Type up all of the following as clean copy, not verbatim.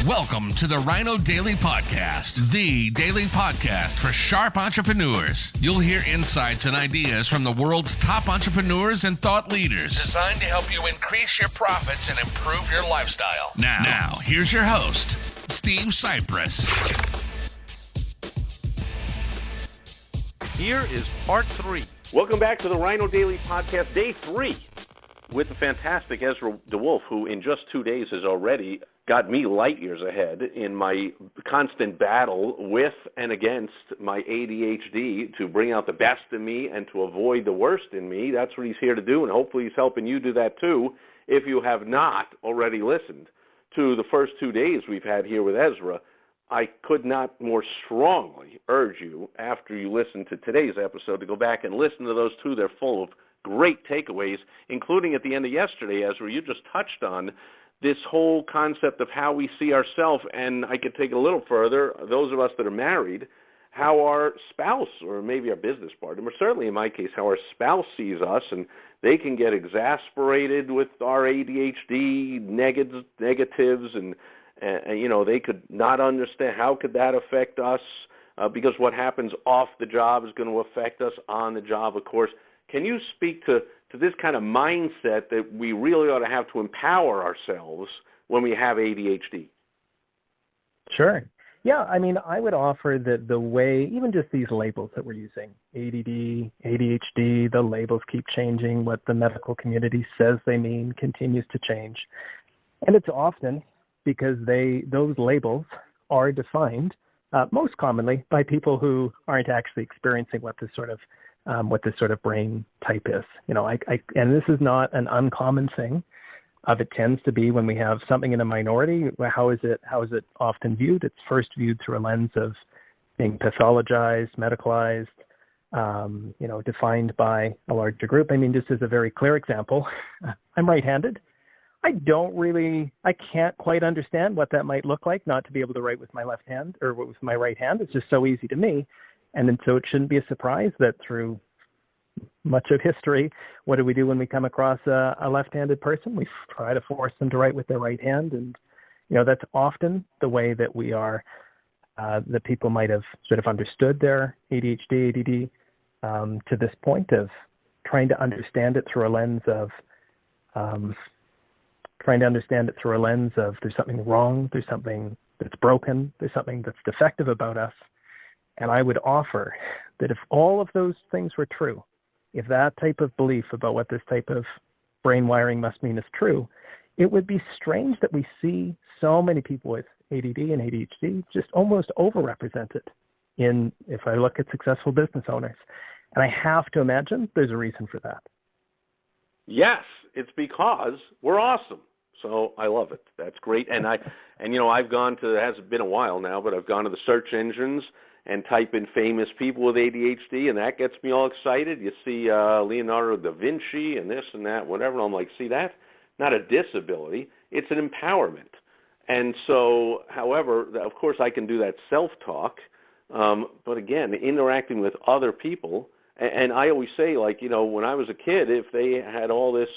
Welcome to the Rhino Daily Podcast, the daily podcast for sharp entrepreneurs. You'll hear insights and ideas from the world's top entrepreneurs and thought leaders, designed to help you increase your profits and improve your lifestyle. Now here's your host, Steve Cypress. Here is part 3. Welcome back to the Rhino Daily Podcast, day 3, with the fantastic Ezra DeWolfe, who in just 2 days has already got me light years ahead in my constant battle with and against my ADHD to bring out the best in me and to avoid the worst in me. That's what he's here to do, and hopefully he's helping you do that too if you have not already listened to the first 2 days we've had here with Ezra. I could not more strongly urge you, after you listen to today's episode, to go back and listen to those two. They're full of great takeaways, including at the end of yesterday, Ezra, you just touched on this whole concept of how we see ourselves, and I could take it a little further, those of us that are married, how our spouse or maybe our business partner, or certainly in my case, how our spouse sees us, and they can get exasperated with our ADHD negatives, and you know, they could not understand how could that affect us, because what happens off the job is going to affect us on the job, of course. Can you speak to this kind of mindset that we really ought to have to empower ourselves when we have ADHD? Sure. Yeah, I mean, I would offer that the way, even just these labels that we're using, ADD, ADHD, the labels keep changing. What the medical community says they mean continues to change. And it's often because those labels are defined most commonly by people who aren't actually experiencing what this sort of brain type is. You know, and this is not an uncommon thing. It tends to be when we have something in a minority. How is it often viewed? It's first viewed through a lens of being pathologized, medicalized, defined by a larger group. I mean, just as a very clear example, I'm right-handed. I can't quite understand what that might look like, not to be able to write with my left hand or with my right hand. It's just so easy to me. And then so it shouldn't be a surprise that through much of history, what do we do when we come across a left-handed person? We try to force them to write with their right hand. And, you know, that's often the way that we are, that people might have sort of understood their ADHD, ADD, to this point of trying to understand it through a lens of, there's something wrong, there's something that's broken, there's something that's defective about us. And I would offer that if all of those things were true, if that type of belief about what this type of brain wiring must mean is true, it would be strange that we see so many people with ADD and ADHD just almost overrepresented if I look at successful business owners. And I have to imagine there's a reason for that. Yes, it's because we're awesome. So I love it. That's great. And I've gone to, it hasn't been a while now, but I've gone to the search engines and type in famous people with ADHD, and that gets me all excited. You see Leonardo da Vinci and this and that, whatever, and I'm like, see, that's not a disability. It's an empowerment. And so, however, of course, I can do that self-talk, but again, interacting with other people, and I always say, like, you know, when I was a kid, if they had all this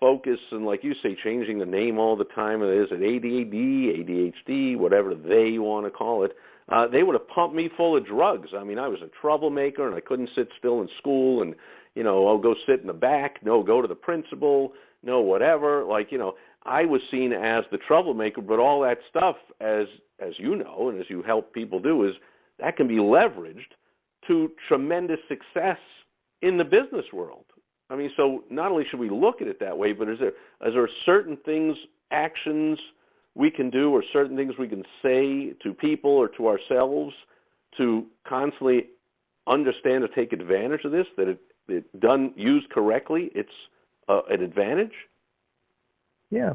focus and, like you say, changing the name all the time, is it ADD, ADHD, whatever they want to call it, they would have pumped me full of drugs. I mean, I was a troublemaker, and I couldn't sit still in school, and, you know, I'll go sit in the back, no, go to the principal, no, whatever. Like, you know, I was seen as the troublemaker, but all that stuff, as you know, and as you help people do, is that can be leveraged to tremendous success in the business world. I mean, so not only should we look at it that way, but is there certain things, actions we can do, or certain things we can say to people or to ourselves to constantly understand or take advantage of this, that it done used correctly, it's an advantage? Yeah.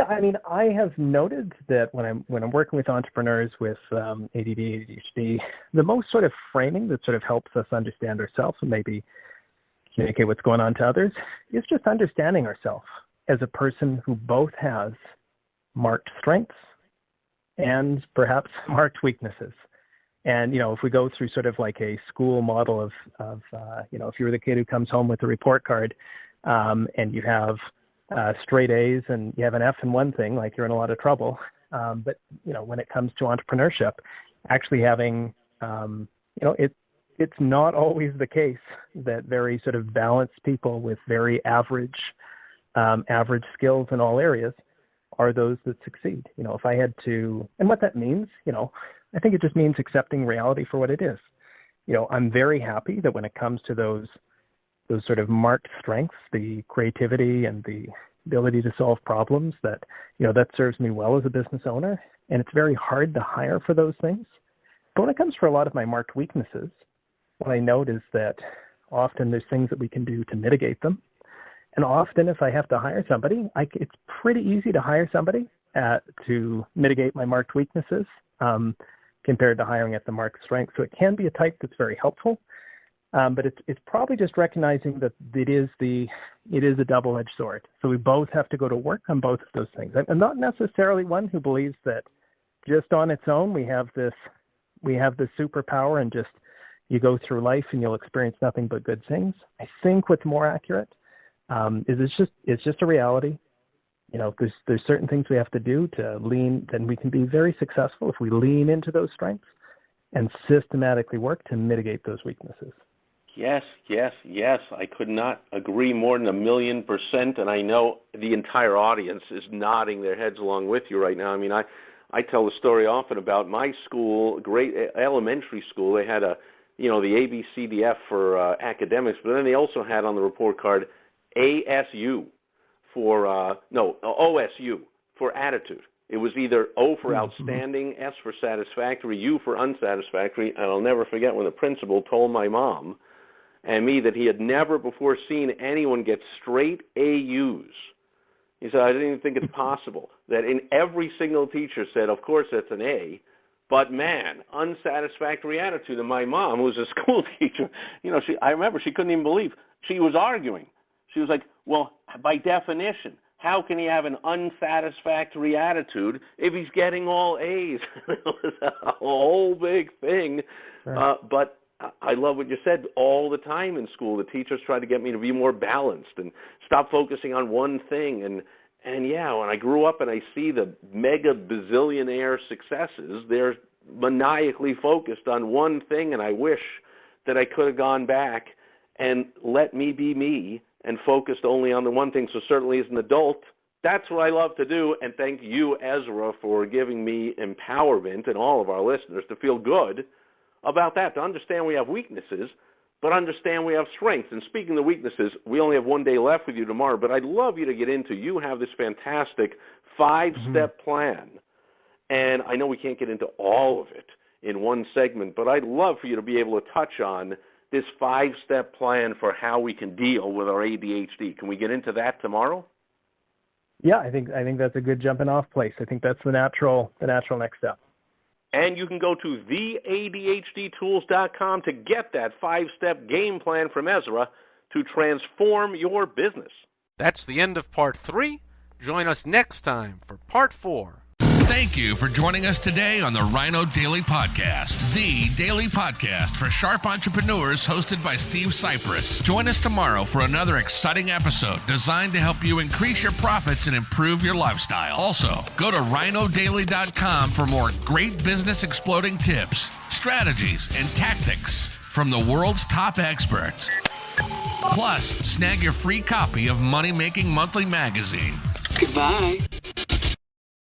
I mean, I have noted that when I'm working with entrepreneurs with ADD, ADHD, the most sort of framing that sort of helps us understand ourselves and maybe communicate what's going on to others is just understanding ourselves as a person who both has marked strengths and perhaps marked weaknesses. And, you know, if we go through sort of like a school model of if you're the kid who comes home with a report card and you have straight A's and you have an F in one thing, like you're in a lot of trouble. But, when it comes to entrepreneurship, actually having, it's not always the case that very sort of balanced people with very average skills in all areas are those that succeed. If I had to, and what that means, I think it just means accepting reality for what it is. I'm very happy that when it comes to those sort of marked strengths, the creativity and the ability to solve problems, that serves me well as a business owner. And it's very hard to hire for those things. But when it comes for a lot of my marked weaknesses, what I note is that often there's things that we can do to mitigate them. And often if I have to hire somebody, it's pretty easy to hire somebody to mitigate my marked weaknesses compared to hiring at the marked strength. So it can be a type that's very helpful. But it's probably just recognizing that it is a double-edged sword. So we both have to go to work on both of those things. I'm not necessarily one who believes that just on its own we have this superpower and just you go through life and you'll experience nothing but good things. I think what's more accurate is it's just a reality. There's certain things we have to do to lean, then we can be very successful if we lean into those strengths and systematically work to mitigate those weaknesses. Yes. I could not agree more than 1,000,000%, and I know the entire audience is nodding their heads along with you right now. I mean, I tell the story often about my school, great elementary school. They had the ABCDF for academics, but then they also had on the report card ASU for OSU for attitude. It was either O for outstanding, S for satisfactory, U for unsatisfactory, and I'll never forget when the principal told my mom and me that he had never before seen anyone get straight AUs. He said, I didn't even think it's possible. That in every single teacher said, of course that's an A, but man, unsatisfactory attitude. And my mom, who was a school teacher, I remember she couldn't even believe. She was arguing. She was like, well, by definition, how can he have an unsatisfactory attitude if he's getting all A's? It was a whole big thing. Right. But I love what you said. All the time in school, the teachers try to get me to be more balanced and stop focusing on one thing. And yeah, when I grew up and I see the mega bazillionaire successes, they're maniacally focused on one thing, and I wish that I could have gone back and let me be me and focused only on the one thing. So certainly as an adult, that's what I love to do. And thank you, Ezra, for giving me empowerment and all of our listeners to feel good about that, to understand we have weaknesses, but understand we have strengths. And speaking of weaknesses, we only have one day left with you tomorrow, but I'd love you to get into, you have this fantastic 5-step plan. And I know we can't get into all of it in one segment, but I'd love for you to be able to touch on this 5-step plan for how we can deal with our ADHD. Can we get into that tomorrow? Yeah, I think that's a good jumping off place. I think that's the natural next step. And you can go to theadhdtools.com to get that 5-step game plan from Ezra to transform your business. That's the end of part 3. Join us next time for part 4. Thank you for joining us today on the Rhino Daily Podcast, the daily podcast for sharp entrepreneurs hosted by Steve Cypress. Join us tomorrow for another exciting episode designed to help you increase your profits and improve your lifestyle. Also, go to rhinodaily.com for more great business exploding tips, strategies, and tactics from the world's top experts. Plus, snag your free copy of Money Making Monthly magazine. Goodbye.